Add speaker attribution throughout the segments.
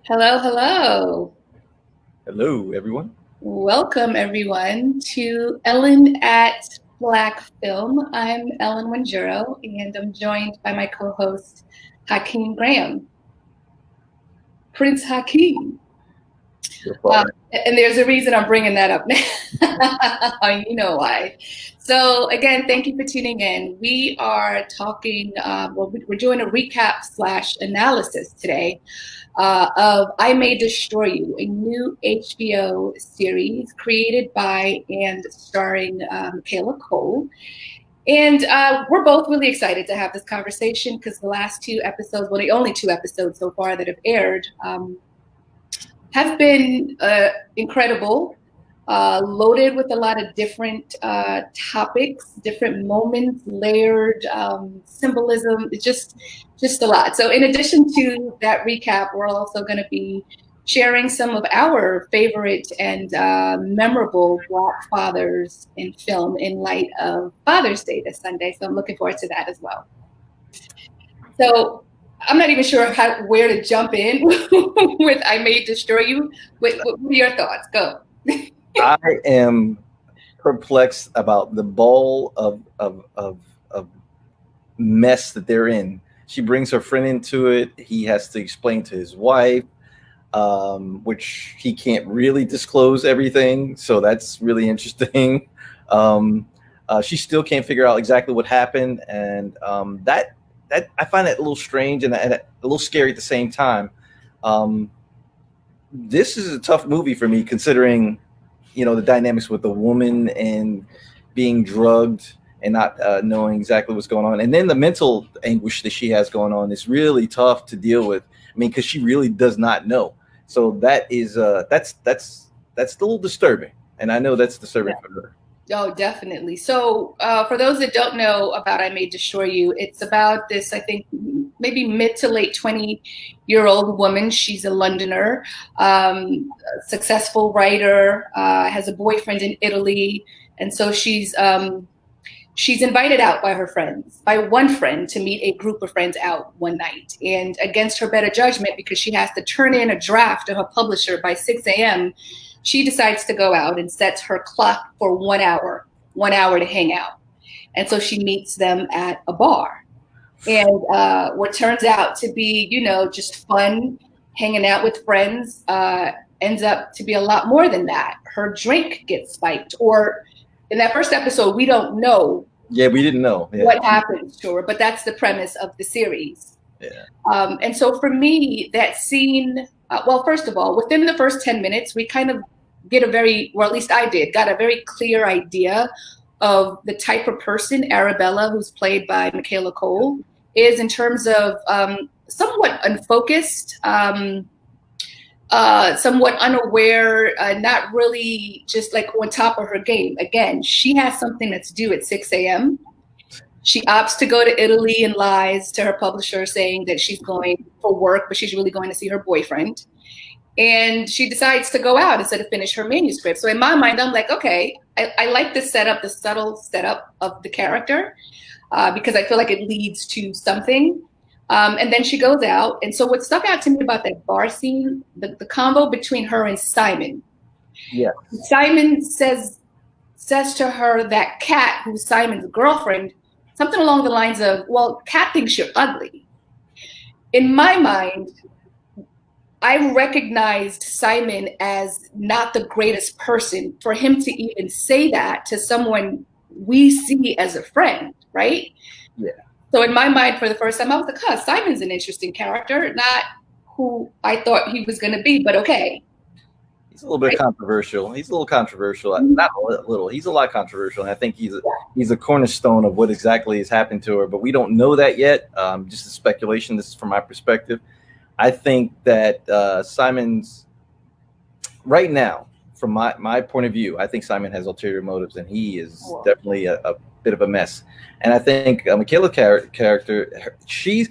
Speaker 1: Hello, hello.
Speaker 2: Hello, everyone.
Speaker 1: Welcome, everyone, to Ellen at Blackfilm. I'm Ellen Wanjuro, and I'm joined by my co-host, Hakeem Graham. Prince Hakeem.
Speaker 2: So
Speaker 1: Uh,
Speaker 2: far.
Speaker 1: and there's a reason I'm bringing that up now. You know why. So, again, thank you for tuning in. We are talking, we're doing a recap slash analysis today of I May Destroy You, a new HBO series created by and starring Michaela Coel. And we're both really excited to have this conversation because the last two episodes, well, the only two episodes so far that have aired, have been incredible, loaded with a lot of different topics, different moments, layered symbolism. It's just a lot. So, in addition to that recap, we're also going to be sharing some of our favorite and memorable Black fathers in film in light of Father's Day this Sunday. So, I'm looking forward to that as well. So I'm not even sure where to jump in with I May Destroy You. What are your thoughts? Go.
Speaker 2: I am perplexed about the ball of mess that they're in. She brings her friend into it. He has to explain to his wife, which he can't really disclose everything. So that's really interesting. Um, she still can't figure out exactly what happened, and that I find it a little strange and a little scary at the same time. Um, this is a tough movie for me considering the dynamics with the woman and being drugged and not knowing exactly what's going on, and then the mental anguish that she has going on is really tough to deal with. I mean, because she really does not know. So that is that's a little disturbing, and I know that's disturbing for her.
Speaker 1: Oh, definitely. So, for those that don't know about I May Destroy You, it's about this, I think, maybe mid to late 20-year-old woman. She's a Londoner, successful writer, has a boyfriend in Italy. And so she's invited out by her friends, by one friend, to meet a group of friends out one night. And against her better judgment, because she has to turn in a draft to her publisher by 6 a.m., she decides to go out and sets her clock for 1 hour to hang out. And so she meets them at a bar. And what turns out to be, just fun, hanging out with friends, ends up to be a lot more than that. Her drink gets spiked, or in that first episode, we don't know
Speaker 2: Yeah, we didn't know. Yeah,
Speaker 1: what happens to her, but that's the premise of the series.
Speaker 2: yeah,
Speaker 1: And so for me, that scene, well, first of all, within the first 10 minutes, we kind of get a very, or at least I did, got a very clear idea of the type of person Arabella, who's played by Michaela Coel, is in terms of somewhat unfocused, somewhat unaware, not really just like on top of her game. Again, she has something that's due at 6 a.m. She opts to go to Italy and lies to her publisher saying that she's going for work, but she's really going to see her boyfriend. And she decides to go out instead of finish her manuscript. So in my mind, I'm like, okay, I like the setup, the subtle setup of the character, because I feel like it leads to something. And then she goes out. And so what stuck out to me about that bar scene, the combo between her and Simon.
Speaker 2: yeah.
Speaker 1: Simon says to her that Kat, who's Simon's girlfriend, something along the lines of, well, Kat thinks you're ugly. In my mind, I recognized Simon as not the greatest person for him to even say that to someone we see as a friend, right?
Speaker 2: Yeah.
Speaker 1: So in my mind, for the first time, I was like, huh, Simon's an interesting character, not who I thought he was going to be, but okay.
Speaker 2: He's a little bit
Speaker 1: Right?
Speaker 2: controversial. He's a little controversial.
Speaker 1: Mhm.
Speaker 2: Not a little. He's a lot controversial, and I think he's a cornerstone of what exactly has happened to her. But we don't know that yet. Just a speculation. This is from my perspective. I think that Simon's right now, from my point of view, I think Simon has ulterior motives, and he is
Speaker 1: Well,
Speaker 2: definitely a bit of a mess. And I think Michaela's character, she's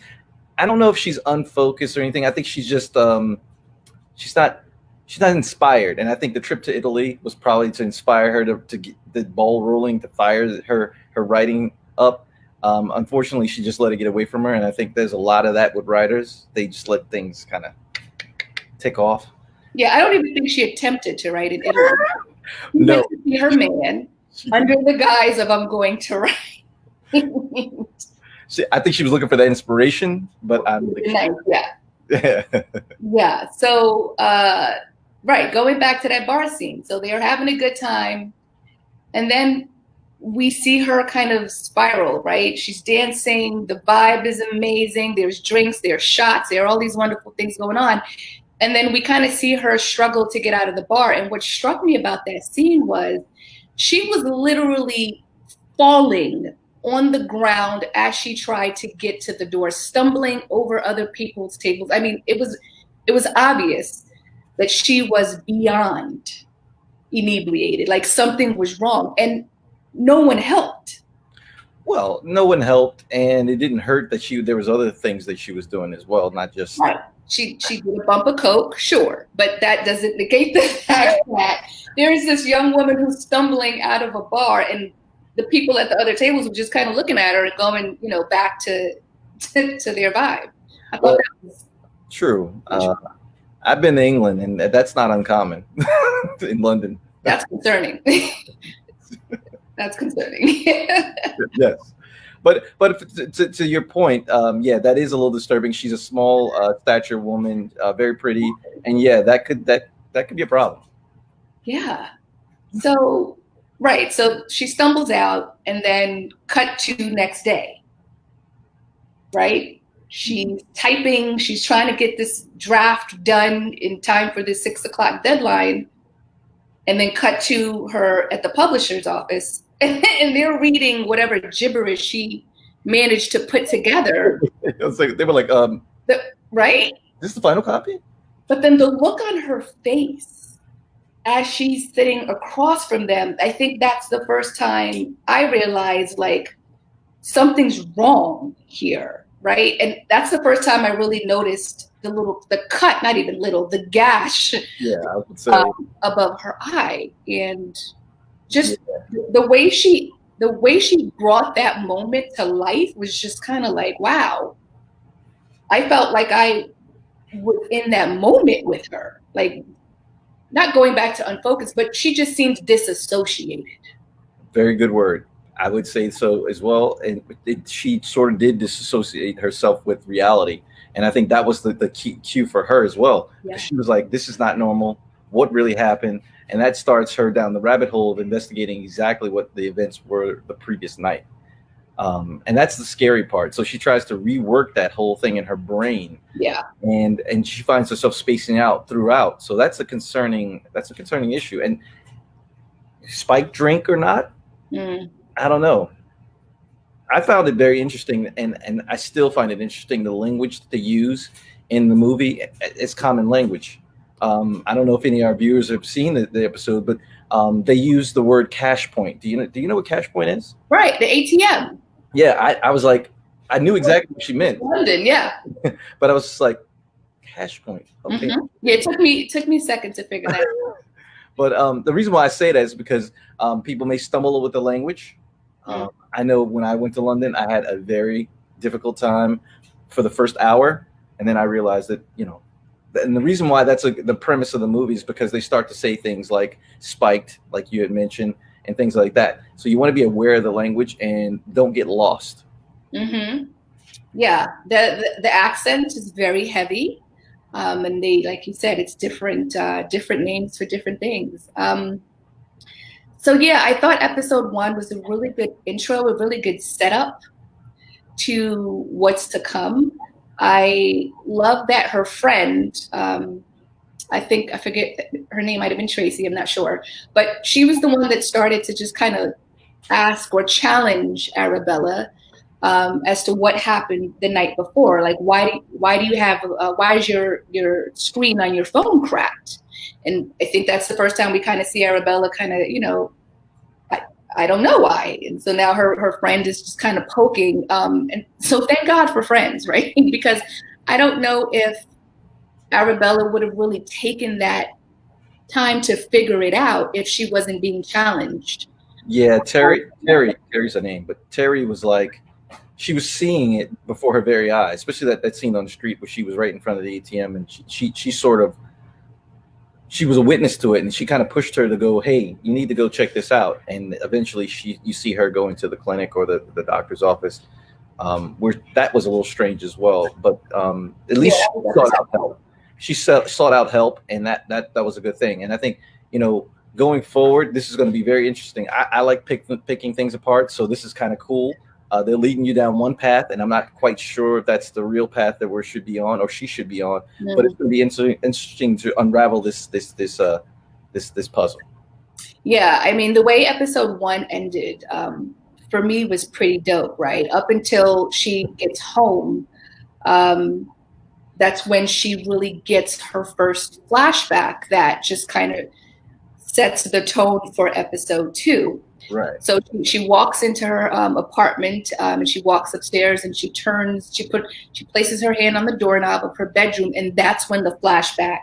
Speaker 2: I don't know if she's unfocused or anything. I think she's just she's not she's not inspired, and I think the trip to Italy was probably to inspire her to get the ball rolling, to fire her writing up. Unfortunately, she just let it get away from her, and I think there's a lot of that with writers. They just let things kind of take off.
Speaker 1: Yeah, I don't even think she attempted to write in Italy. She
Speaker 2: No,
Speaker 1: went to see her man under the guise of I'm going to write.
Speaker 2: I think she was looking for that inspiration, but I don't think she.
Speaker 1: Nice, yeah.
Speaker 2: Yeah.
Speaker 1: Yeah. So, right, going back to that bar scene. So they're having a good time. And then we see her kind of spiral, right? She's dancing. The vibe is amazing. There's drinks, there's shots, there are all these wonderful things going on. And then we kind of see her struggle to get out of the bar. And what struck me about that scene was she was literally falling on the ground as she tried to get to the door, stumbling over other people's tables. I mean, it was obvious that she was beyond inebriated, like something was wrong, and no one helped.
Speaker 2: Well, no one helped, and it didn't hurt that there was other things that she was doing as well, not just.
Speaker 1: Right. She did a bump of coke, sure, but that doesn't negate the fact that there's this young woman who's stumbling out of a bar, and the people at the other tables were just kind of looking at her and going, back to their vibe. I thought that was
Speaker 2: true. I've been to England, and that's not uncommon in London.
Speaker 1: That's concerning. That's concerning.
Speaker 2: Yes. But to your point, yeah, that is a little disturbing. She's a small stature woman, very pretty, and yeah, that could be a problem.
Speaker 1: Yeah. So, right. So she stumbles out, and then cut to next day. Right? She's typing. She's trying to get this draft done in time for the 6 o'clock deadline, and then cut to her at the publisher's office, and they're reading whatever gibberish she managed to put together.
Speaker 2: It was like they were like,
Speaker 1: right?
Speaker 2: Is this the final copy?
Speaker 1: But then the look on her face as she's sitting across from them, I think that's the first time I realized like something's wrong here, right? And that's the first time I really noticed the cut, not even little, the gash,
Speaker 2: yeah, I would say,
Speaker 1: above her eye, and just the way she brought that moment to life was just kind of like, wow. I felt like I was in that moment with her, like not going back to unfocused, but she just seemed disassociated.
Speaker 2: Very good word. I would say so as well. And she sort of did disassociate herself with reality. And I think that was the key cue for her as well.
Speaker 1: Yeah.
Speaker 2: She was like, this is not normal. What really happened? And that starts her down the rabbit hole of investigating exactly what the events were the previous night. And that's the scary part. So she tries to rework that whole thing in her brain.
Speaker 1: Yeah.
Speaker 2: And she finds herself spacing out throughout. So that's a concerning issue. And spike drink or not, I don't know. I found it very interesting, and I still find it interesting, the language that they use in the movie. It's common language. I don't know if any of our viewers have seen the episode, but they use the word cash point. Do you know what cash point is?
Speaker 1: Right, the ATM.
Speaker 2: Yeah, I was like, I knew exactly what she meant.
Speaker 1: London, yeah.
Speaker 2: But I was just like, cash point. Okay.
Speaker 1: Mm-hmm. Yeah, it took me a second to figure that out.
Speaker 2: But the reason why I say that is because people may stumble with the language. I know when I went to London, I had a very difficult time for the first hour, and then I realized that, and the reason why that's the premise of the movie is because they start to say things like spiked, like you had mentioned, and things like that. So you want to be aware of the language and don't get lost.
Speaker 1: Mm-hmm. Yeah, the accent is very heavy, and they, like you said, it's different names for different things. So yeah, I thought episode 1 was a really good intro, a really good setup to what's to come. I love that her friend, I forget, her name might have been Tracy, I'm not sure, but she was the one that started to just kind of ask or challenge Arabella as to what happened the night before. Like, why do you have why is your screen on your phone cracked? And I think that's the first time we kind of see Arabella kind of, I don't know why. And so now her friend is just kind of poking. And so thank God for friends, right? Because I don't know if Arabella would have really taken that time to figure it out if she wasn't being challenged.
Speaker 2: Yeah, Terry's her name, but Terry was like, she was seeing it before her very eyes, especially that scene on the street where she was right in front of the ATM, and she sort of she was a witness to it, and she kind of pushed her to go, hey, you need to go check this out. And eventually you see her going to the clinic or the doctor's office, where that was a little strange as well. But at
Speaker 1: Yeah,
Speaker 2: least she
Speaker 1: that
Speaker 2: sought
Speaker 1: was
Speaker 2: out help. She sought out help, and that was a good thing. And I think, going forward, this is going to be very interesting. I like picking things apart, so this is kind of cool. They're leading you down one path, and I'm not quite sure if that's the real path that we should be on or she should be on. But it's
Speaker 1: Mm.
Speaker 2: going to be interesting to unravel this puzzle.
Speaker 1: Yeah, I mean, the way episode one ended, for me was pretty dope, right? Up until she gets home, um, that's when she really gets her first flashback that just kind of sets the tone for episode two.
Speaker 2: Right.
Speaker 1: So she walks into her apartment, and she walks upstairs, and she places her hand on the doorknob of her bedroom, and that's when the flashback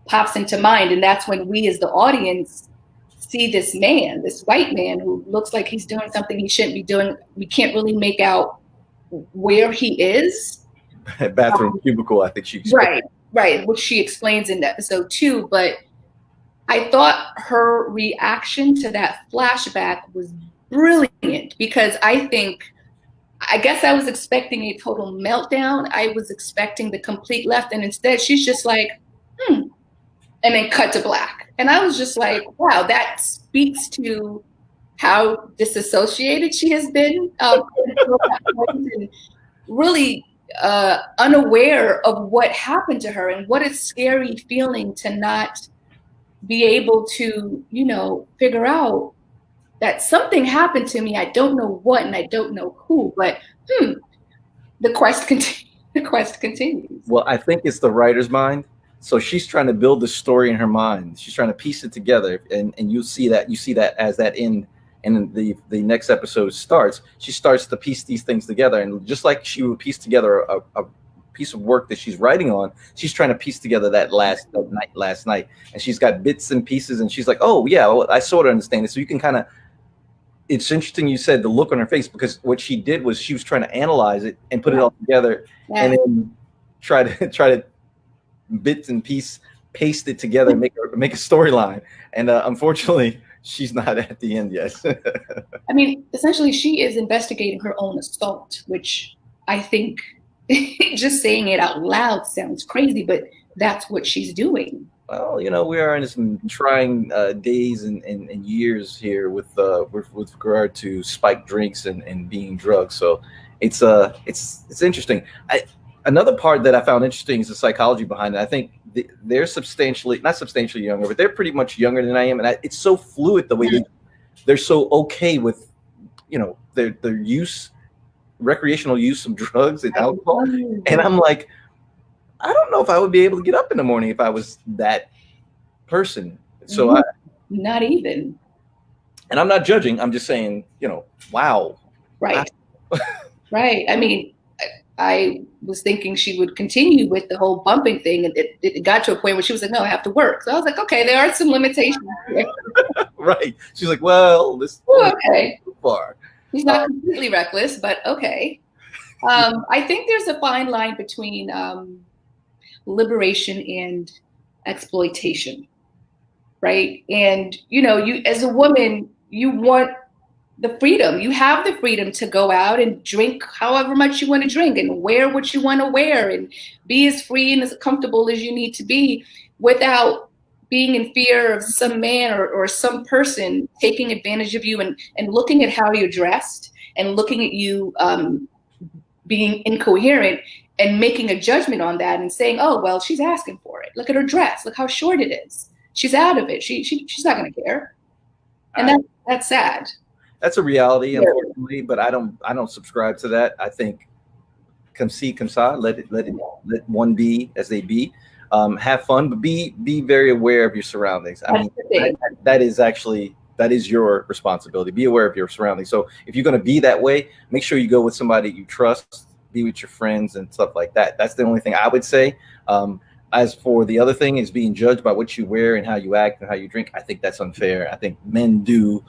Speaker 1: pops into mind, and that's when we as the audience see this man, this white man who looks like he's doing something he shouldn't be doing. We can't really make out where he is.
Speaker 2: Bathroom cubicle, I think she explained.
Speaker 1: Right, which she explains in episode two. But I thought her reaction to that flashback was brilliant because I guess I was expecting a total meltdown. I was expecting the complete left, and instead she's just like, and then cut to black. And I was just like, wow, that speaks to how disassociated she has been, and really unaware of what happened to her, and what a scary feeling to not be able to, figure out that something happened to me. I don't know what, and I don't know who, but the quest continues. The quest continues.
Speaker 2: Well, I think it's the writer's mind. So she's trying to build the story in her mind. She's trying to piece it together, and you see that as that end, and the next episode starts. She starts to piece these things together, and just like she would piece together a piece of work that she's writing on, she's trying to piece together that last night, and she's got bits and pieces, and she's like, oh yeah, well, I sort of understand it. So you can kind of, it's interesting you said the look on her face, because what she did was she was trying to analyze it and put it all together, and then try to bits and paste it together and make a storyline. And unfortunately, she's not at the end yet.
Speaker 1: I mean, essentially, she is investigating her own assault, which I think just saying it out loud sounds crazy, but that's what she's doing.
Speaker 2: Well, we are in some trying days and years here with regard to spiked drinks and being drugged. So it's interesting. Another part that I found interesting is the psychology behind it. I think they're not substantially younger, but they're pretty much younger than I am, and it's so fluid the way they're so okay with, their recreational use of drugs and alcohol. And I'm like, I don't know if I would be able to get up in the morning if I was that person. So
Speaker 1: not even.
Speaker 2: And I'm not judging. I'm just saying, wow.
Speaker 1: Right. Right. I mean, I was thinking she would continue with the whole bumping thing, and it got to a point where she was like, no, I have to work. So I was like, okay, there are some limitations here.
Speaker 2: Right. She's like, well, this
Speaker 1: okay.
Speaker 2: Too far.
Speaker 1: He's not completely reckless, but okay. I think there's a fine line between liberation and exploitation, right? And, you as a woman, you want the freedom. You have the freedom to go out and drink however much you want to drink and wear what you want to wear and be as free and as comfortable as you need to be without being in fear of some man or some person taking advantage of you and looking at how you're dressed and looking at you being incoherent and making a judgment on that and saying, oh, well, she's asking for it. Look at her dress. Look how short it is. She's out of it. She's not going to care. And that's sad.
Speaker 2: That's a reality, unfortunately, but I don't subscribe to that. I think come see, come saw, let one be as they be. Have fun, but be very aware of your surroundings. I mean, that is your responsibility. Be aware of your surroundings. So if you're going to be that way, make sure you go with somebody you trust, be with your friends and stuff like that. That's the only thing I would say. As for the other thing is being judged by what you wear and how you act and how you drink, I think that's unfair. I think men do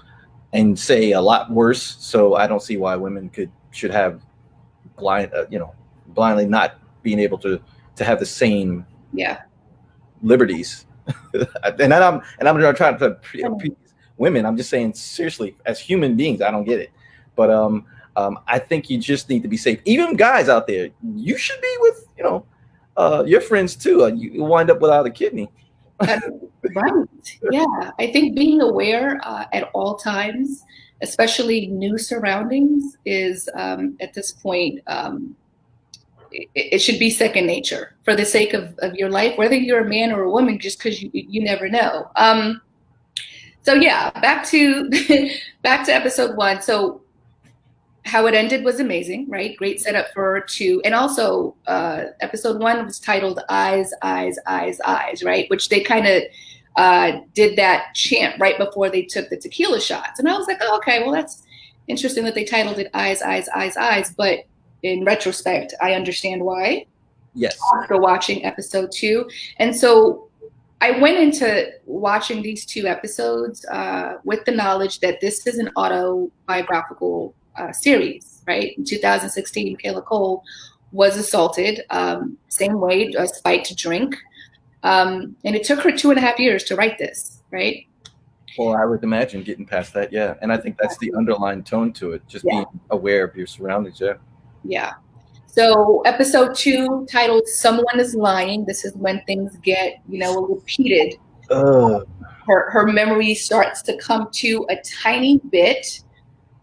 Speaker 2: and say a lot worse. So I don't see why women should have blindly not being able to have the same liberties I'm not trying to appease women. I'm just saying seriously, as human beings, I don't get it. But I think you just need to be safe. Even guys out there, you should be with your friends too. You wind up without a kidney.
Speaker 1: Uh, right. Yeah. I think being aware at all times, especially new surroundings, is at this point, it should be second nature for the sake of your life, whether you're a man or a woman, just because you never know. So yeah, back to back to episode one. So how it ended was amazing, right? Great setup for two. And also, episode one was titled Eyes, Eyes, Eyes, Eyes, right? Which they kind of did that chant right before they took the tequila shots. And I was like, oh, okay, well, that's interesting that they titled it Eyes, Eyes, Eyes, Eyes. But in retrospect, I understand why.
Speaker 2: Yes.
Speaker 1: After watching episode two. And so I went into watching these two episodes with the knowledge that this is an autobiographical series, right? In 2016, Michaela Coel was assaulted, same way, a spite to drink. And it took her 2.5 years to write this, right?
Speaker 2: Well, I would imagine getting past that, yeah. And I think that's the underlying tone to it, just being aware of your surroundings, yeah.
Speaker 1: Yeah. So episode two, titled Someone is Lying. This is when things get, repeated. Her memory starts to come to a tiny bit.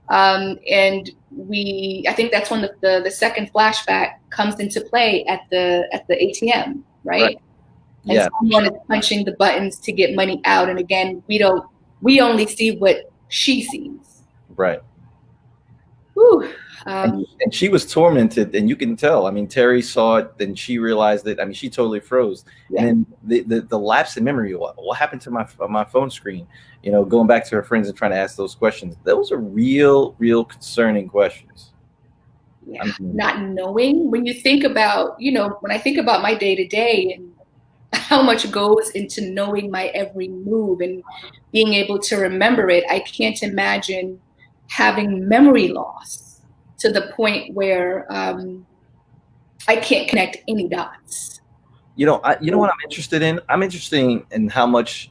Speaker 1: And I think that's when the second flashback comes into play at the ATM, right? And
Speaker 2: yeah.
Speaker 1: Someone is punching the buttons to get money out. And again, we only see what she sees.
Speaker 2: Right.
Speaker 1: Whew.
Speaker 2: And she was tormented, and you can tell. I mean, Terry saw it, then she realized it. I mean, she totally froze. Yeah. And then the lapse in memory. What happened to my phone screen? Going back to her friends and trying to ask those questions. Those are real concerning questions.
Speaker 1: Yeah, not knowing. When you think about, when I think about my day to day and how much goes into knowing my every move and being able to remember it, I can't imagine having memory loss to the point where I can't connect any dots.
Speaker 2: What I'm interested in? I'm interested in how much,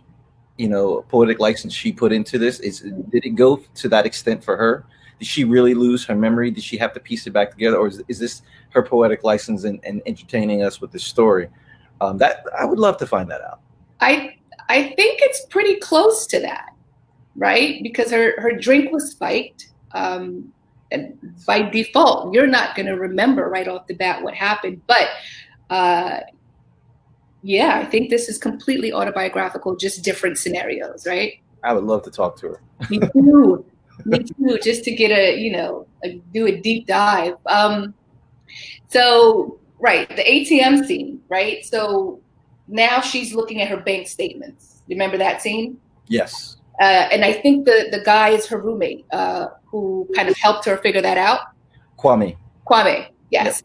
Speaker 2: poetic license she put into this. Did it go to that extent for her? Did she really lose her memory? Did she have to piece it back together? Or is this her poetic license and entertaining us with this story? That I would love to find that out.
Speaker 1: I think it's pretty close to that, right? Because her drink was spiked. And by default, you're not going to remember right off the bat what happened. But yeah, I think this is completely autobiographical, just different scenarios, right?
Speaker 2: I would love to talk to her.
Speaker 1: Me too. Me too, just to get do a deep dive. So, right, the ATM scene, right? So now she's looking at her bank statements. Remember that scene?
Speaker 2: Yes.
Speaker 1: And I think the guy is her roommate who kind of helped her figure that out.
Speaker 2: Kwame,
Speaker 1: yes.
Speaker 2: Yep.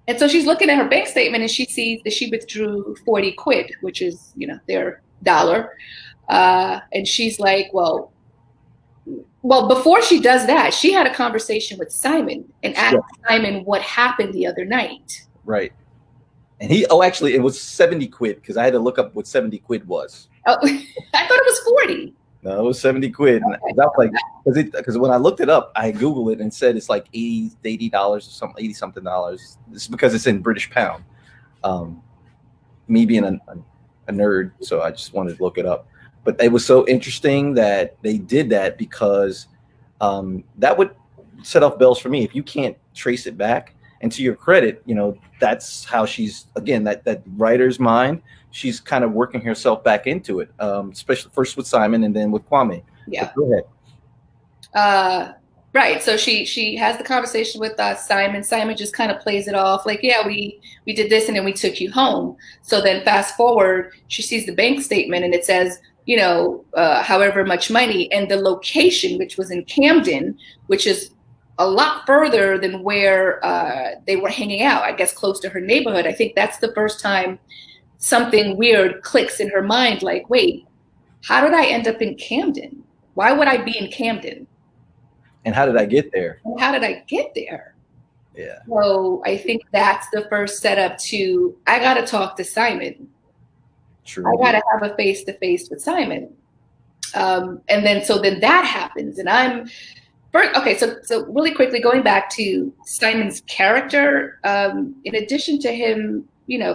Speaker 1: And so she's looking at her bank statement and she sees that she withdrew 40 quid, which is, their dollar. And she's like, well, before she does that, she had a conversation with Simon and asked Simon what happened the other night.
Speaker 2: Right. And actually, it was 70 quid because I had to look up what 70 quid was.
Speaker 1: Oh, I thought it was 40.
Speaker 2: No, it was 70 quid. And that was like, because when I looked it up, I Googled it and said it's like $80 or something, 80 something dollars. This is because it's in British pound. Me being a nerd, so I just wanted to look it up. But it was so interesting that they did that because that would set off bells for me. If you can't trace it back, and to your credit, that's how she's, again, that writer's mind. She's kind of working herself back into it, especially first with Simon and then with Kwame.
Speaker 1: Yeah.
Speaker 2: So go
Speaker 1: ahead. Right. So she has the conversation with Simon. Simon just kind of plays it off like, yeah, we did this and then we took you home. So then fast forward, she sees the bank statement and it says, however much money, and the location, which was in Camden, which is a lot further than where they were hanging out, I guess close to her neighborhood. I think that's the first time something weird clicks in her mind, like, wait, how did I end up in Camden? Why would I be in Camden?
Speaker 2: And how did I get there?
Speaker 1: And how did I get there?
Speaker 2: Yeah.
Speaker 1: So I think that's the first setup to, I got to talk to Simon. I
Speaker 2: True.
Speaker 1: got
Speaker 2: Yeah.
Speaker 1: to have a face to face with Simon. And then, so then that happens. And okay, so really quickly going back to Simon's character, in addition to him,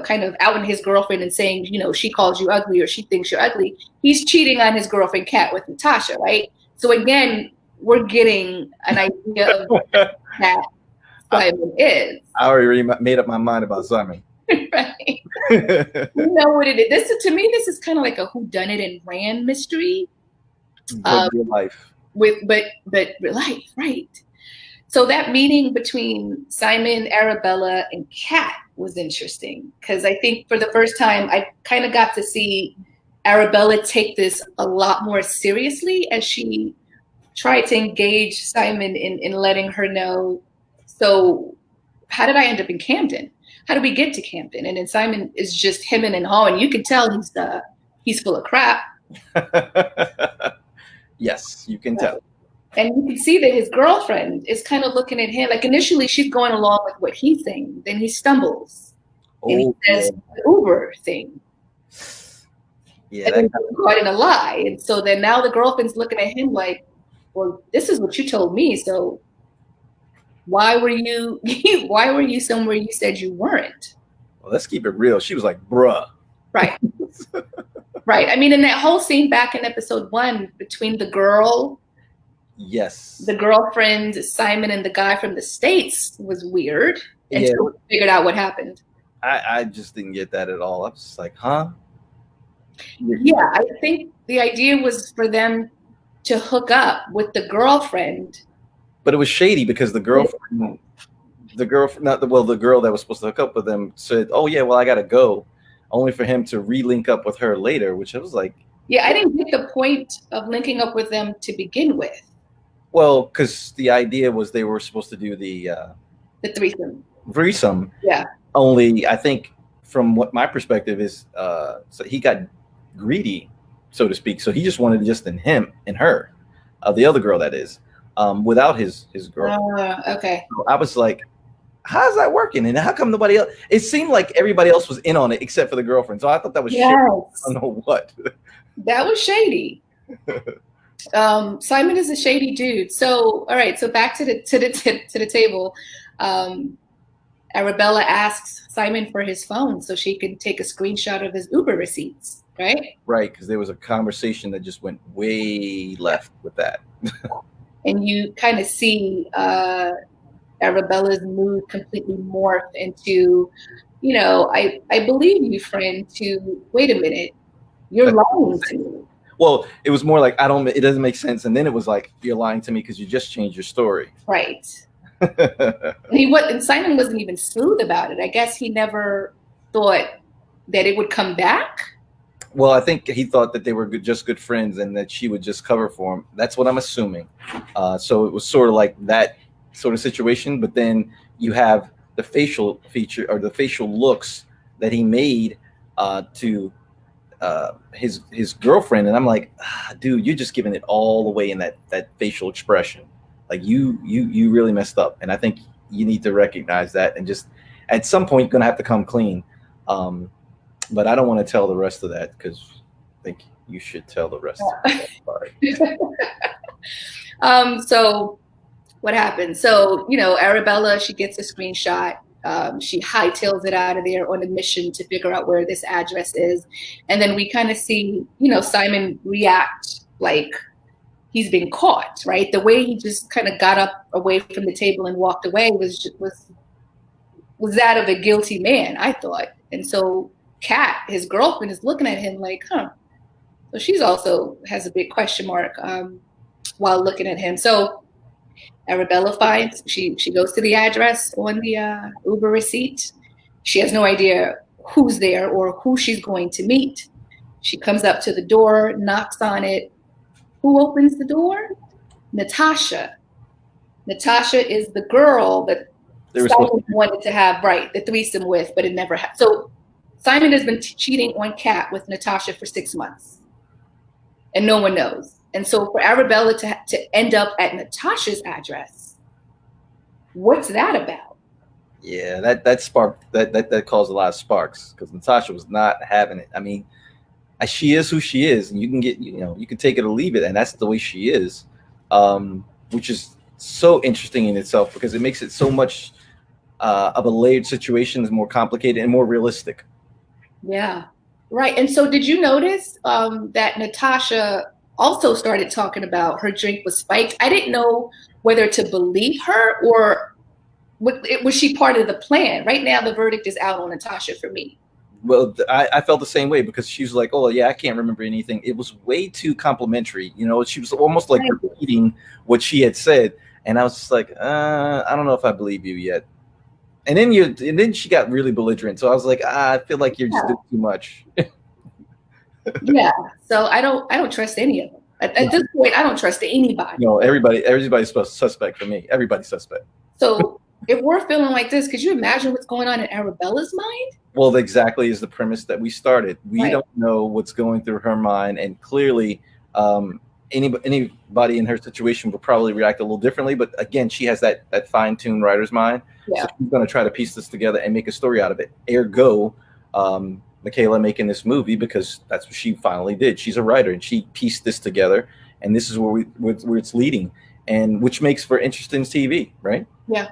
Speaker 1: kind of outing his girlfriend and saying, she calls you ugly or she thinks you're ugly, he's cheating on his girlfriend Kat with Natasha, right? So again, we're getting an idea of that
Speaker 2: I,
Speaker 1: Simon is.
Speaker 2: I already made up my mind about Simon.
Speaker 1: Right? You know what it is. To me, this is kind of like a whodunit and Rand mystery.
Speaker 2: But real life.
Speaker 1: But real life, right? So that meeting between Simon, Arabella, and Kat was interesting because I think for the first time I kind of got to see Arabella take this a lot more seriously as she tried to engage Simon in letting her know, so how did I end up in Camden? How did we get to Camden? And then Simon is just hemming and hawing. You can tell he's full of crap.
Speaker 2: Yes, you can tell.
Speaker 1: And you can see that his girlfriend is kind of looking at him. Like initially she's going along with what he's saying. Then he stumbles and he says the Uber thing.
Speaker 2: Yeah,
Speaker 1: and then he's caught in a lie. And so then now the girlfriend's looking at him like, well, this is what you told me. So why were you somewhere you said you weren't?
Speaker 2: Well, let's keep it real. She was like, bruh.
Speaker 1: Right. Right. I mean, in that whole scene back in episode 1 between the girl, the girlfriend, Simon, and the guy from the States was weird until we figured out what happened.
Speaker 2: I just didn't get that at all. I was just like, huh?
Speaker 1: Yeah, I think the idea was for them to hook up with the girlfriend.
Speaker 2: But it was shady because the girl that was supposed to hook up with them said, oh yeah, well, I gotta go, only for him to re-link up with her later, which I was like,
Speaker 1: yeah, I didn't get the point of linking up with them to begin with.
Speaker 2: Well, because the idea was they were supposed to do the threesome.
Speaker 1: Yeah.
Speaker 2: Only I think from what my perspective is, so he got greedy, so to speak. So he just wanted just in him and her, the other girl that is, without his girl.
Speaker 1: Okay.
Speaker 2: So I was like, how's that working? And how come nobody else? It seemed like everybody else was in on it except for the girlfriend. So I thought that was shady. I don't know what.
Speaker 1: That was shady. Simon is a shady dude. So all right. So back to the table. Arabella asks Simon for his phone so she can take a screenshot of his Uber receipts. Right.
Speaker 2: Right, because there was a conversation that just went way left with that.
Speaker 1: And you kind of see Arabella's mood completely morph into, I believe you, friend, to wait a minute, you're lying to me.
Speaker 2: Well, it was more like, it doesn't make sense. And then it was like, you're lying to me because you just changed your story.
Speaker 1: Right. And Simon wasn't even smooth about it. I guess he never thought that it would come back.
Speaker 2: Well, I think he thought that they were just good friends and that she would just cover for him. That's what I'm assuming. So it was sort of like that sort of situation. But then you have the facial feature or the facial looks that he made to his girlfriend, and I'm like, dude, you're just giving it all away in that facial expression. Like you really messed up, and I think you need to recognize that and just at some point you're gonna have to come clean. But I don't want to tell the rest of that because I think you should tell the rest of that
Speaker 1: part. So what happened? So, Arabella, she gets a screenshot. She hightails it out of there on a mission to figure out where this address is. And then we kind of see, Simon react like he's been caught, right? The way he just kind of got up away from the table and walked away was that of a guilty man, I thought. And so Kat, his girlfriend, is looking at him like, huh. So she's also has a big question mark while looking at him. So Arabella finds, she goes to the address on the Uber receipt. She has no idea who's there or who she's going to meet. She comes up to the door, knocks on it. Who opens the door? Natasha. Natasha is the girl that Simon wanted to have, the threesome with, but it never happened. So Simon has been cheating on Kat with Natasha for 6 months, and no one knows. And so for Arabella to end up at Natasha's address, what's that about?
Speaker 2: Yeah, that sparked that caused a lot of sparks because Natasha was not having it. I mean, she is who she is, and you can get, you can take it or leave it, and that's the way she is, which is so interesting in itself because it makes it so much of a layered situation, is more complicated and more realistic.
Speaker 1: Yeah. Right. And so did you notice that Natasha also started talking about her drink was spiked? I didn't know whether to believe her or was she part of the plan? Right now, the verdict is out on Natasha for me.
Speaker 2: Well, I felt the same way because she was like, "Oh yeah, I can't remember anything." It was way too complimentary. She was almost like
Speaker 1: Right.
Speaker 2: repeating what she had said, and I was just like, "I don't know if I believe you yet." And then she got really belligerent. So I was like, I feel like you're just doing too much.
Speaker 1: Yeah. So I don't trust any of them. At this point, I don't trust anybody.
Speaker 2: Everybody's suspect for me. Everybody's suspect.
Speaker 1: So if we're feeling like this, could you imagine what's going on in Arabella's mind?
Speaker 2: Well, exactly is the premise that we started. We
Speaker 1: Right.
Speaker 2: don't know what's going through her mind, and clearly, anybody in her situation would probably react a little differently. But again, she has that fine-tuned writer's mind, so
Speaker 1: Yeah.
Speaker 2: she's going to try to piece this together and make a story out of it. Ergo, Michaela making this movie because that's what she finally did. She's a writer, and she pieced this together, and this is where it's leading, and which makes for interesting TV, right?
Speaker 1: Yeah.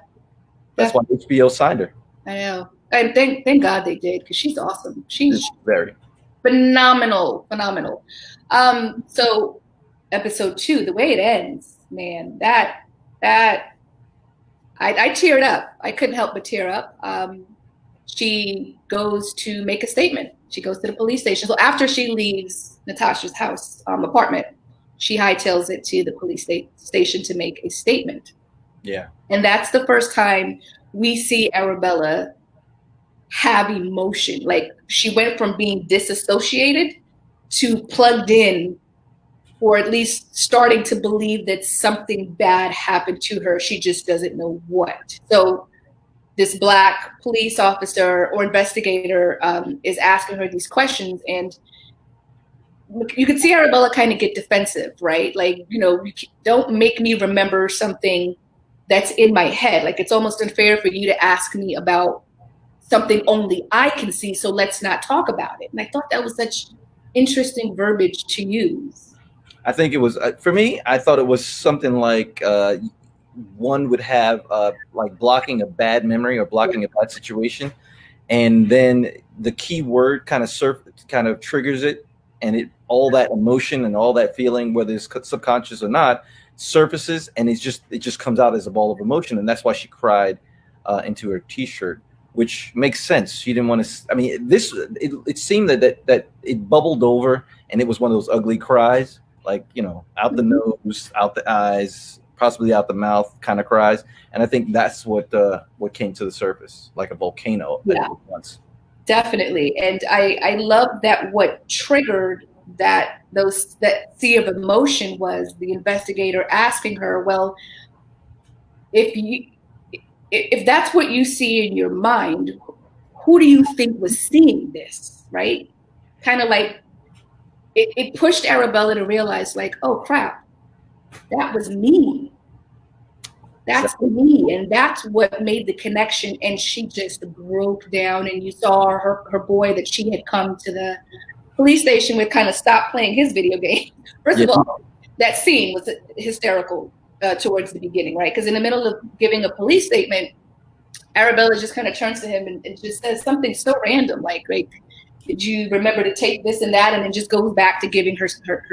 Speaker 2: That's why HBO signed her.
Speaker 1: I know. And thank God they did because she's awesome. She's
Speaker 2: It's very.
Speaker 1: phenomenal, phenomenal. So episode 2, the way it ends, man, that I teared up. I couldn't help but tear up. She goes to make a statement. She goes to the police station. So after she leaves Natasha's house, apartment, she hightails it to the police station to make a statement.
Speaker 2: Yeah.
Speaker 1: And that's the first time we see Arabella have emotion. Like she went from being disassociated to plugged in, or at least starting to believe that something bad happened to her. She just doesn't know what. So this Black police officer or investigator is asking her these questions, and you can see Arabella kind of get defensive, right? Like, don't make me remember something that's in my head. Like, it's almost unfair for you to ask me about something only I can see, so let's not talk about it. And I thought that was such interesting verbiage to use.
Speaker 2: I think it was for me. I thought it was something like one would have like blocking a bad memory or blocking a bad situation, and then the key word kind of triggers it, and all that emotion and all that feeling, whether it's subconscious or not, surfaces, and it just comes out as a ball of emotion, and that's why she cried into her t-shirt, which makes sense. She didn't want to. I mean, it seemed that it bubbled over, and it was one of those ugly cries, like out the nose, out the eyes, possibly out the mouth kind of cries. And I think that's what came to the surface, like a volcano.
Speaker 1: Yeah,
Speaker 2: once.
Speaker 1: definitely. And I love that what triggered that sea of emotion was the investigator asking her, well, if that's what you see in your mind, who do you think was seeing this, right? Kind of like it pushed Arabella to realize, like, oh crap, that was me. That's me. And that's what made the connection. And she just broke down, and you saw her boy that she had come to the police station with kind of stop playing his video game. First of all, that scene was hysterical towards the beginning, right? Because in the middle of giving a police statement, Arabella just kind of turns to him and just says something so random, like, did you remember to take this and that? And then just goes back to giving her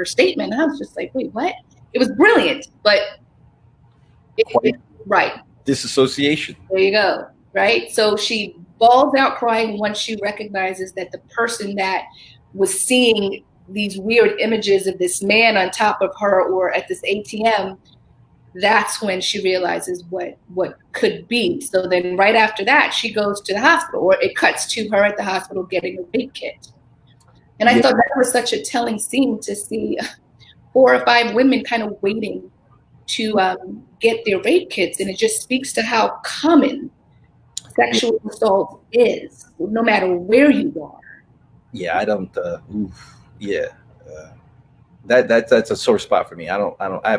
Speaker 1: statement. And I was just like, wait, what? It was brilliant, but right.
Speaker 2: Disassociation.
Speaker 1: There you go. Right. So she bawls out crying once she recognizes that the person that was seeing these weird images of this man on top of her or at this ATM, that's when she realizes what could be. So then right after that, she goes to the hospital, or it cuts to her at the hospital getting a rape kit. And I thought that was such a telling scene to see 4 or 5 women kind of waiting to get their rape kits. And it just speaks to how common sexual assault is, no matter where you are.
Speaker 2: Yeah, I don't. That's a sore spot for me. I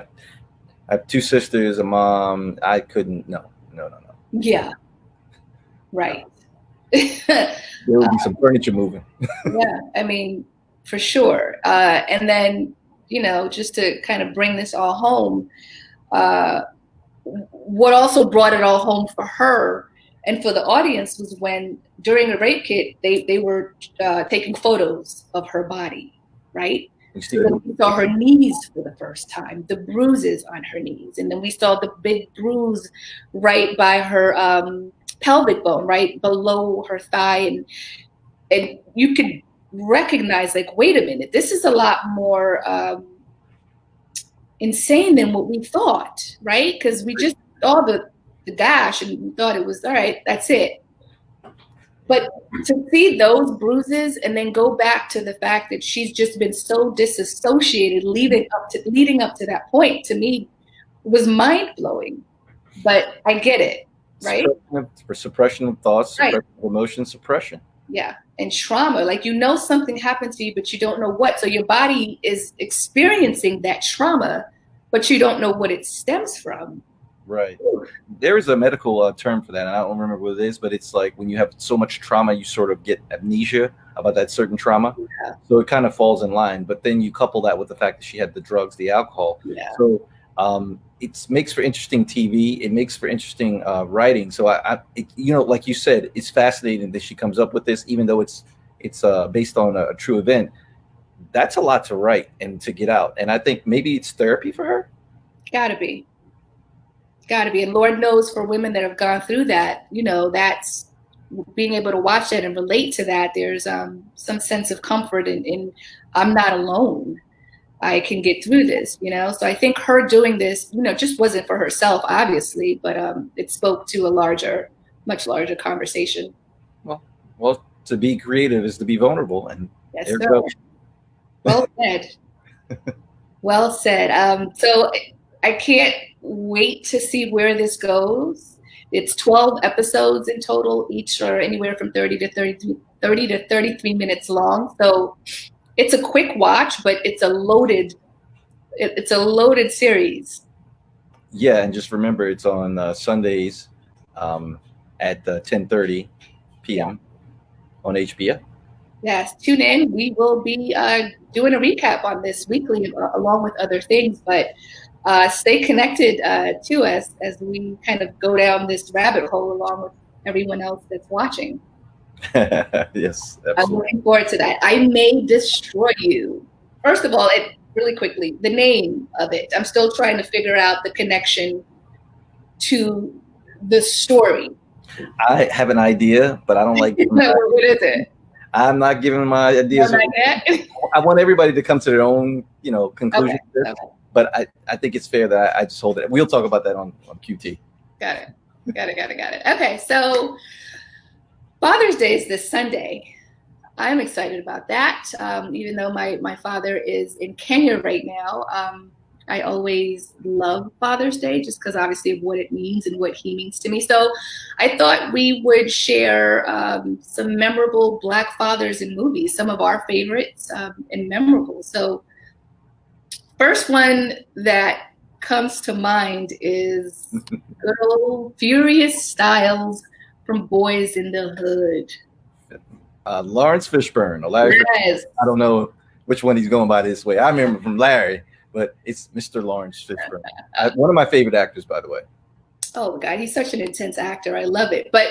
Speaker 2: have 2 sisters, a mom. I couldn't. No.
Speaker 1: Yeah. Right.
Speaker 2: There would be some furniture moving.
Speaker 1: Yeah. I mean, for sure. And then, just to kind of bring this all home, what also brought it all home for her and for the audience was when during the rape kit they were taking photos of her body, right? So then we saw her knees for the first time, the bruises on her knees, and then we saw the big bruise right by her pelvic bone, right below her thigh, and you could recognize, like, wait a minute, this is a lot more insane than what we thought, right? Because we just saw the gash and we thought it was all right, that's it. But to see those bruises and then go back to the fact that she's just been so disassociated leading up to that point, to me, was mind blowing. But I get it, right?
Speaker 2: Suppression of thoughts, suppression of emotion, suppression.
Speaker 1: Yeah, and trauma, like, something happened to you, but you don't know what. So your body is experiencing that trauma, but you don't know what it stems from.
Speaker 2: Right. There is a medical term for that, and I don't remember what it is, but it's like when you have so much trauma, you sort of get amnesia about that certain trauma.
Speaker 1: Yeah.
Speaker 2: So it kind of falls in line. But then you couple that with the fact that she had the drugs, the alcohol.
Speaker 1: Yeah.
Speaker 2: So it makes for interesting TV. It makes for interesting writing. So like you said, it's fascinating that she comes up with this, even though it's based on a true event. That's a lot to write and to get out. And I think maybe it's therapy for her.
Speaker 1: Gotta be. And Lord knows, for women that have gone through that, that's being able to watch that and relate to that. There's some sense of comfort in I'm not alone. I can get through this, So I think her doing this, just wasn't for herself, obviously, but it spoke to a much larger conversation.
Speaker 2: Well, to be creative is to be vulnerable, and
Speaker 1: yes, sir. Well said. Well said. So I can't wait to see where this goes. It's 12 episodes in total. Each are anywhere from 30 to 33 minutes long. So it's a quick watch, but it's a loaded series.
Speaker 2: Yeah, and just remember, it's on Sundays at 10:30 p.m. on HBO.
Speaker 1: Yes, tune in. We will be doing a recap on this weekly, along with other things, but stay connected to us as we kind of go down this rabbit hole along with everyone else that's watching.
Speaker 2: Yes, absolutely.
Speaker 1: I'm looking forward to that. I May Destroy You. First of all, really quickly, the name of it. I'm still trying to figure out the connection to the story.
Speaker 2: I have an idea, but I don't like.
Speaker 1: What is it?
Speaker 2: I'm not giving my ideas. I want everybody to come to their own, conclusion. Okay. But I think it's fair that I just hold it. We'll talk about that on QT.
Speaker 1: Got it. Okay, so Father's Day is this Sunday. I'm excited about that. Even though my father is in Kenya right now, I always love Father's Day just because obviously of what it means and what he means to me. So I thought we would share some memorable Black fathers in movies, some of our favorites and memorable. So first one that comes to mind is good old Furious Styles from Boys in the Hood.
Speaker 2: Lawrence Fishburne. Yes. I don't know which one he's going by this way. I remember from Larry, but it's Mr. Lawrence Fishburne. One of my favorite actors, by the way.
Speaker 1: Oh, God, he's such an intense actor. I love it. But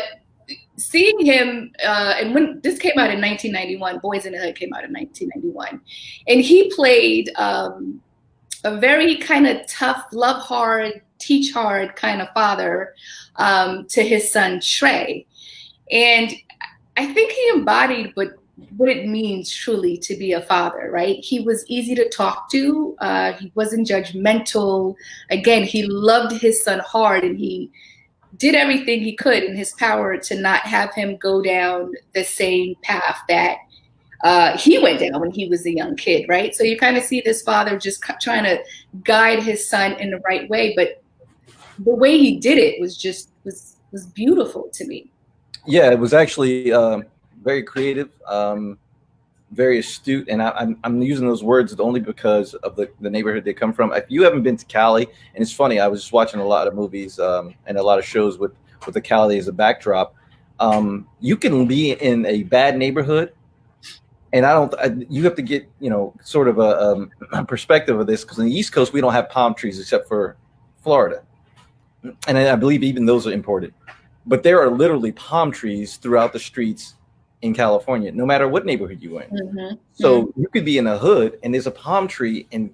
Speaker 1: seeing him, and when this came out in 1991, Boys in the Hood came out in 1991, and he played a very kind of tough, love hard, teach hard kind of father to his son Trey. And I think he embodied what it means truly to be a father, right? He was easy to talk to. He wasn't judgmental. Again, he loved his son hard, and he did everything he could in his power to not have him go down the same path that he went down when he was a young kid, right? So you kind of see this father just trying to guide his son in the right way, but the way he did it was beautiful to me.
Speaker 2: Yeah, it was actually very creative, very astute, and I'm using those words only because of the neighborhood they come from. If you haven't been to Cali, and it's funny, I was just watching a lot of movies and a lot of shows with the Cali as a backdrop. You can be in a bad neighborhood And you have to get, sort of a perspective of this, because on the East Coast we don't have palm trees except for Florida, and I believe even those are imported. But there are literally palm trees throughout the streets in California, no matter what neighborhood you're in.
Speaker 1: Mm-hmm.
Speaker 2: So you could be in a hood and there's a palm tree and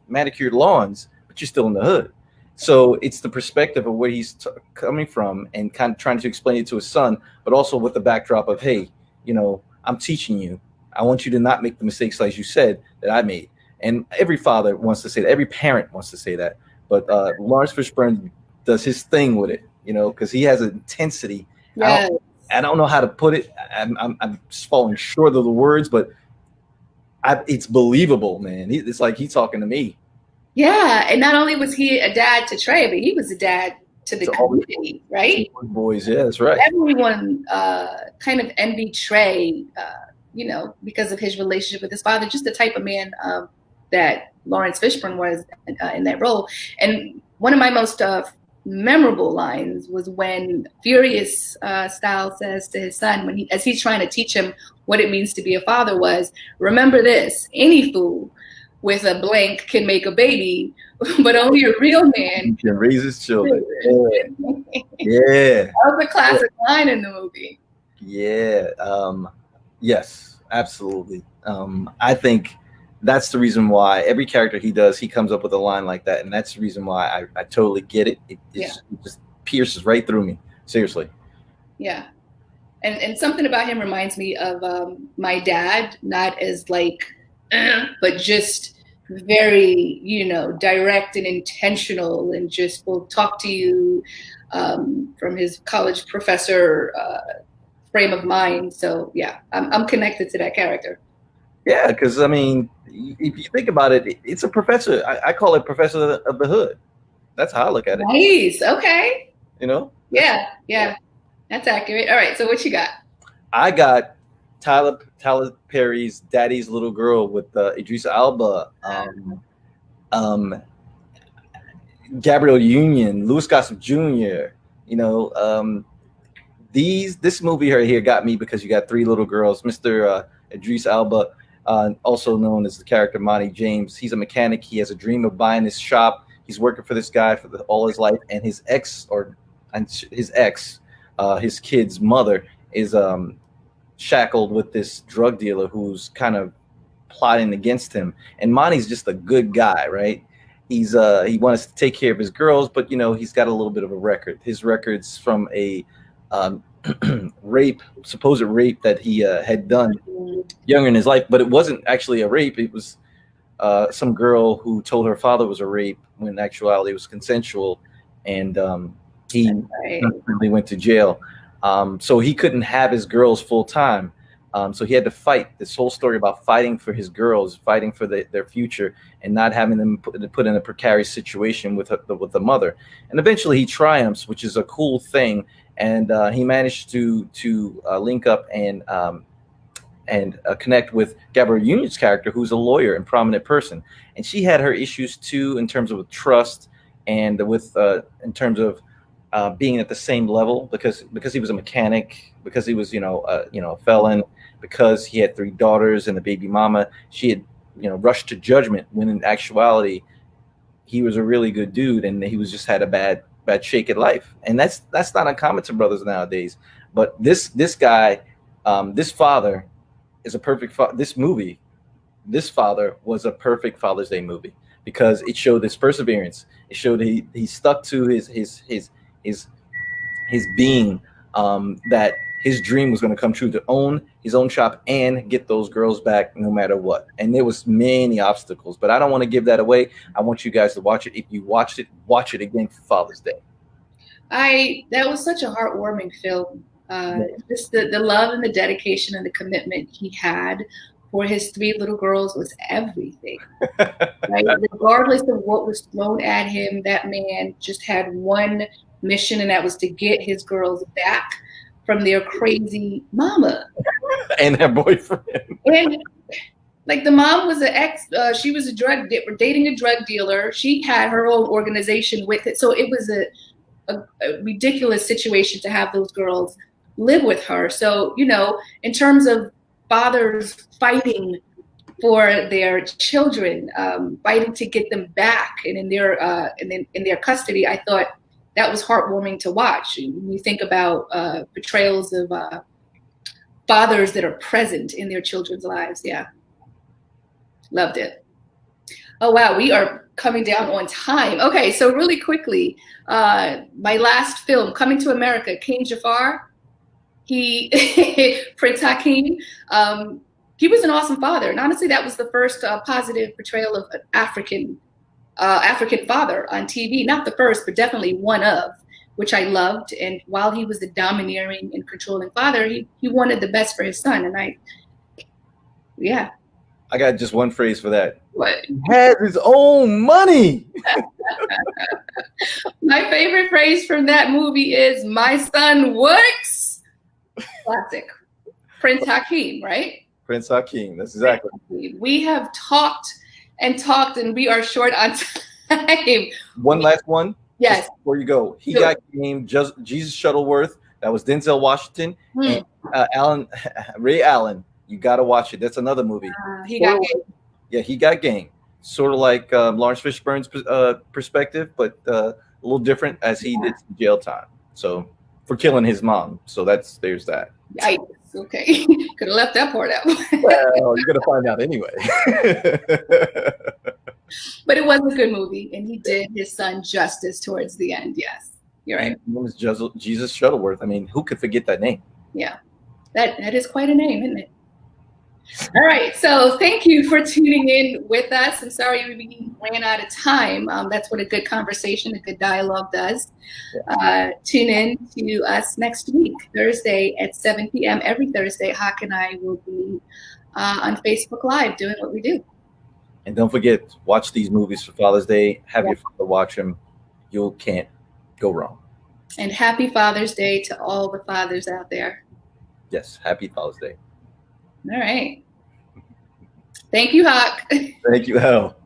Speaker 2: manicured lawns, but you're still in the hood. So it's the perspective of where he's coming from and kind of trying to explain it to his son, but also with the backdrop of, hey, I'm teaching you. I want you to not make the mistakes, like you said, that I made. And every father wants to say that. Every parent wants to say that. But Lawrence Fishburne does his thing with it, because he has an intensity.
Speaker 1: Yeah.
Speaker 2: I don't know how to put it. I'm just falling short of the words, but it's believable, man. It's like he's talking to me.
Speaker 1: Yeah, and not only was he a dad to Trey, but he was a dad to the community, right?
Speaker 2: Boys, yeah, that's right.
Speaker 1: Everyone kind of envied Trey, because of his relationship with his father, just the type of man that Lawrence Fishburne was in that role. And one of my most memorable lines was when Furious Style says to his son, as he's trying to teach him what it means to be a father, was, remember this, any fool with a blank can make a baby, but only a real man
Speaker 2: can raise his children. Yeah.
Speaker 1: That was a classic line in the movie.
Speaker 2: Yeah. Yes, absolutely. I think that's the reason why every character he does, he comes up with a line like that, and that's the reason why I totally get it. It just pierces right through me. Seriously.
Speaker 1: Yeah. And something about him reminds me of my dad, not as but just very, direct and intentional, and just will talk to you from his college professor frame of mind. So yeah, I'm connected to that character.
Speaker 2: Yeah, because I mean, if you think about it, it's a professor. I call it Professor of the Hood. That's how I look at it.
Speaker 1: Nice. Okay.
Speaker 2: Yeah.
Speaker 1: That's accurate. All right. So what you got?
Speaker 2: I got Tyler Perry's Daddy's Little Girl with Idris Elba, Gabrielle Union, Louis Gossett Jr. This movie right here got me because you got three little girls. Mr. Idris Elba, also known as the character Monty James. He's a mechanic. He has a dream of buying this shop. He's working for this guy for all his life, and his kid's mother is shackled with this drug dealer who's kind of plotting against him. And Monty's just a good guy, right? He wants to take care of his girls, but he's got a little bit of a record. His record's from a supposed rape that he had done younger in his life, but it wasn't actually a rape. It was some girl who told her father it was a rape when in actuality it was consensual, and he really went to jail. So he couldn't have his girls full time. So he had to fight. This whole story about fighting for his girls, fighting for their future, and not having them put in a precarious situation with the mother. And eventually he triumphs, which is a cool thing. And he managed to link up and connect with Gabrielle Union's character, who's a lawyer and prominent person. And she had her issues too, in terms of trust and with in terms of being at the same level, because he was a mechanic, because he was a felon, because he had three daughters and a baby mama. She had rushed to judgment when in actuality he was a really good dude, and he was just had a bad shake at life. And that's not uncommon to brothers nowadays. But this guy, this father is a perfect this father was a perfect Father's Day movie, because it showed his perseverance. It showed he stuck to his being, that his dream was going to come true, to own his own shop and get those girls back no matter what. And there was many obstacles, but I don't want to give that away. I want you guys to watch it. If you watched it, watch it again for Father's Day.
Speaker 1: That was such a heartwarming film. Just the love and the dedication and the commitment he had for his three little girls was everything. Right? Regardless of what was thrown at him, that man just had one mission, and that was to get his girls back from their crazy mama
Speaker 2: and her boyfriend.
Speaker 1: And the mom was she was dating a drug dealer. She had her own organization with it, so it was a ridiculous situation to have those girls live with her. So in terms of fathers fighting for their children, fighting to get them back and in their custody. I thought that was heartwarming to watch. When you think about portrayals of fathers that are present in their children's lives. Yeah, loved it. Oh, wow, we are coming down on time. Okay, so really quickly, my last film, Coming to America, King Jafar, Prince Hakeem, he was an awesome father. And honestly, that was the first positive portrayal of an African father on TV. Not the first, but definitely one of, which I loved. And while he was the domineering and controlling father, he wanted the best for his son. And yeah.
Speaker 2: I got just one phrase for that.
Speaker 1: What?
Speaker 2: He had his own money.
Speaker 1: My favorite phrase from that movie is, "My son works." Classic. Prince Hakeem, right?
Speaker 2: Prince Hakeem, that's exactly.
Speaker 1: We have talked and talked, and we are short on time.
Speaker 2: One last one.
Speaker 1: Yes.
Speaker 2: Before you go, he got named Jesus Shuttleworth. That was Denzel Washington and Ray Allen. You got to watch it. That's another movie.
Speaker 1: He got game.
Speaker 2: Yeah, he got game. Sort of like Lawrence Fishburne's perspective, but a little different as he did some jail time. So for killing his mom. So there's that.
Speaker 1: Yikes. Okay. Could have left that part out.
Speaker 2: Well, you're gonna find out anyway.
Speaker 1: But it was a good movie, and he did his son justice towards the end. Yes, you're right.
Speaker 2: His name is Jesus Shuttleworth. I mean, who could forget that name?
Speaker 1: Yeah, that is quite a name, isn't it? All right, so thank you for tuning in with us. I'm sorry we ran out of time. That's what a good conversation, a good dialogue does. Tune in to us next week, Thursday at 7 p.m. Every Thursday, Hawk and I will be on Facebook Live doing what we do.
Speaker 2: And don't forget, watch these movies for Father's Day. Have your father watch them. You can't go wrong.
Speaker 1: And happy Father's Day to all the fathers out there.
Speaker 2: Yes, happy Father's Day.
Speaker 1: All right. Thank you, Hawk.
Speaker 2: Thank you, Hal.